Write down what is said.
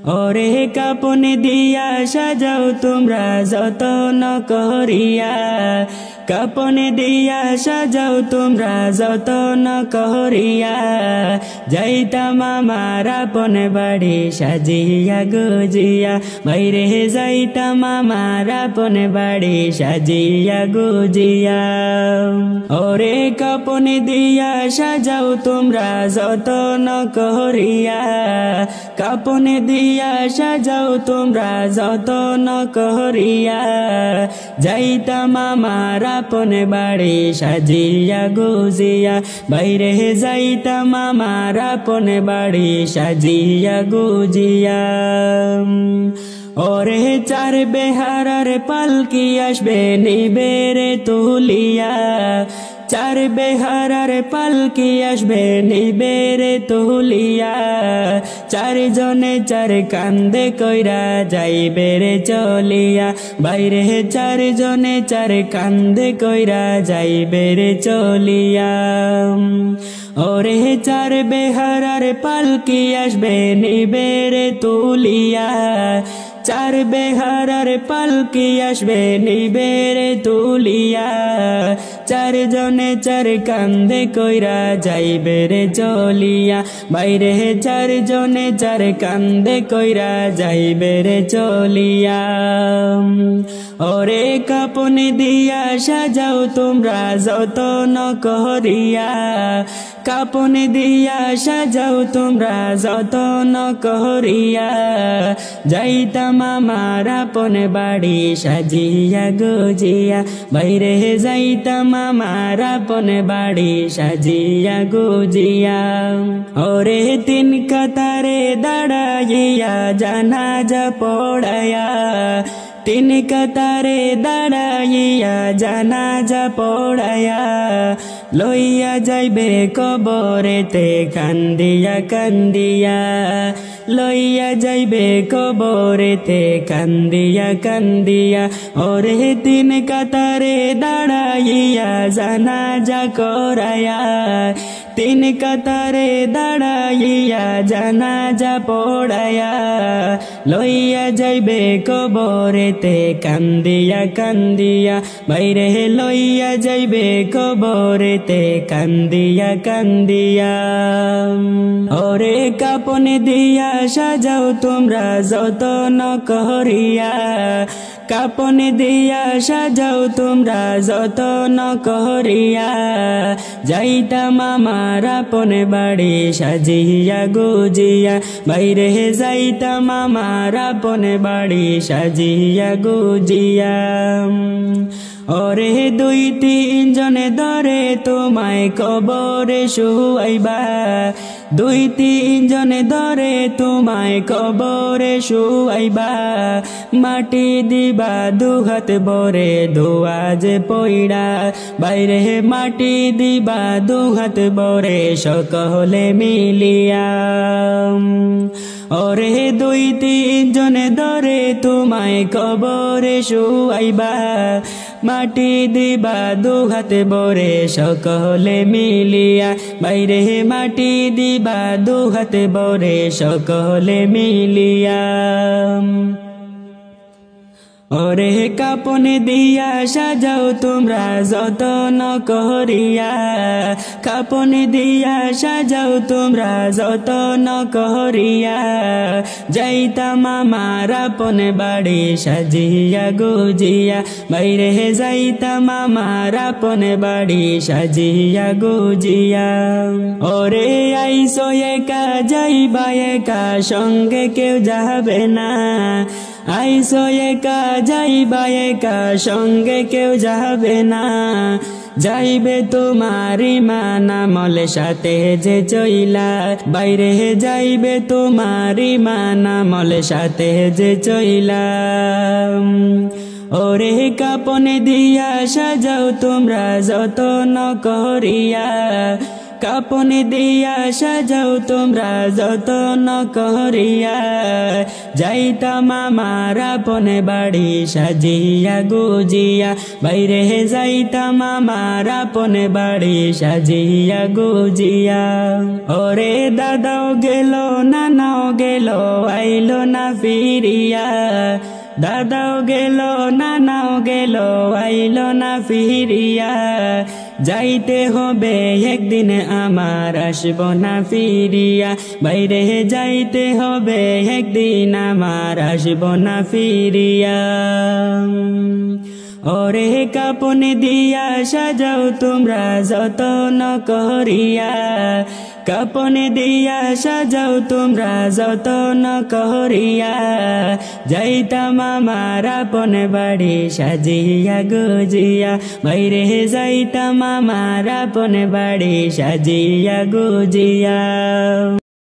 ওরে কাপন দিয়া সাজাও তোমরা যতন করিয়া, কাপন দিয়া সাজাও তোমরা যতন করিয়া, যাইতাম আমার আপন বাড়ি সাজিয়া গুজিয়া, বাইরে যাইতাম আমার আপন বাড়ি সাজিয়া গুজিয়া। ওরে কাপন দিয়া সাজাও তোমরা যতন করিয়া, কাপন দিয়া সাজাও তোমরা যতন করিয়া, যাইতাম আমার আপন বাড়ি সাজিয়া গুজিয়া, বাইরে যাইতাম আমার আপন বাড়ি সাজিয়া গুজিয়া। ওরে চার বেহারার পালকি আসবে নিবেরে তুলিয়া, চার বেহারার পালকি আসবে নিবেরে তুলিয়া, চারজনে চার কান্দে কইরা যাইবে রে চলিয়া, বাইরে চারজনে চার কান্দে কইরা যাইবে রে চলিয়া। ওরে চার বেহারার পালকি আসবে নিবেরে তুলিয়া, চার বেহারার পালকি আসবে নিবেরে তুলিয়া, চারজনে চার কান্দে কইরা যাইবে রে চলিয়া, বাইরে চারজনে চার কান্দে কইরা যাইবে রে চলিয়া। ওরে কাপন দিয়া সাজাও তোমরা যতন করিয়া, কাপন দিয়া সাজাও তোমরা যতন করিয়া, যাইতাম আমার আপন বাড়ি সাজিয়া গুজিয়া, বাইরে যাইতাম আমার আপন বাড়ি সাজিয়া গুজিয়া। ওরে তিন কাতারে দাঁড়াইয়া জানাজা পড়ায়া, তিন কাতারে দাঁড়াইয়া জানাজা পড়ায়া, লইয়া যাইবে কবরেতে কান্দিয়া কান্দিয়া, লইয়া যাইবে কবরেতে কান্দিয়া কান্দিয়া। ওরে তিন কাতারে দাঁড়াইয়া জানাজা করায়া, তিন কাতারে দাঁড়াইয়া জানাজা পড়ায়া, লইয়া যাইবে কবরেতে কান্দিয়া কান্দিয়া, বাইরে লইয়া যাইবে কবরেতে কান্দিয়া কান্দিয়া। ওরে কাপন দিয়া সাজাও তোমরা যতন করিয়া, কাপন দিয়া সাজাও তোমরা যতন করিয়া, যাইতাম আমার আপন বাড়ি সাজিয়া গুজিয়া, বাইরে যাইতাম আমার আপন বাড়ি সাজিয়া গুজিয়া। ওরে দুই তিন জনে ধরে তোমায় কবরে শুয়াইবা, দুই তিন জনে ধরে তোমায় কবরে শুয়াইবা, মাটি দিবা দুহাত ভরে দোয়া যে পইড়া, বাইরে মাটি দিবা দুহাত ভরে সকলে মিলিয়া। ওরে দুই তিন জনে ধরে তোমায় কবরে শুয়াইবা, মাটি দিবা দুহাত ভরে সকলে মিলিয়া, বাইরে মাটি দিবা দুহাত ভরে সকলে মিলিয়া। ওরে কাপন দিয়া সাজাও তোমরা যতন করিয়া, কাপন দিয়া সাজাও তোমরা যতন করিয়া, যাইতাম আমার আপন বাড়ি সাজিয়া গুজিয়া, বাইরে যাইতাম আমার আপন বাড়ি সাজিয়া গুজিয়া। ওরে আইসো একা যাইবা একা সঙ্গে কেউ যাবে না, আইসো একা যাইবা একা সঙ্গে কেউ যাবে না, যাইবে তোমারি মানা মলে সাথে যে চইলা, বাইরে যাইবে তোমারি মানা মলে সাথে যে চইলা। ওরে কাপন দিয়া সাজাও তোমরা যতন করিয়া, কাপন দিয়া সাজাও তোমরা যতন করিয়া যাইতাম আমার আপন বাড়ি সাজিয়া গুজিয়া বাইরে যাইতাম আমার আপন বাড়ি সাজিয়া গুজিয়া ওরে দাদাও গেল নানাও গেল আইলো না ফিরিয়া দাদাও গেল নানাও গেল আইলো না ফিরিয়া যাইতে হবে একদিন আমার আসব না ফিরিয়া বাইরে যাইতে হবে একদিন আমার আসব না ফিরিয়া ওরে কাপন দিয়া সাজাও তোমরা যতন করিয়া কাপন দিয়া সাজাও তোমরা যতন করিয়া যাইতাম আমার আপন বাড়ি সাজিয়া গুজিয়া বাইরে যাইতাম আমার আপন বাড়ি সাজিয়া গুজিয়া।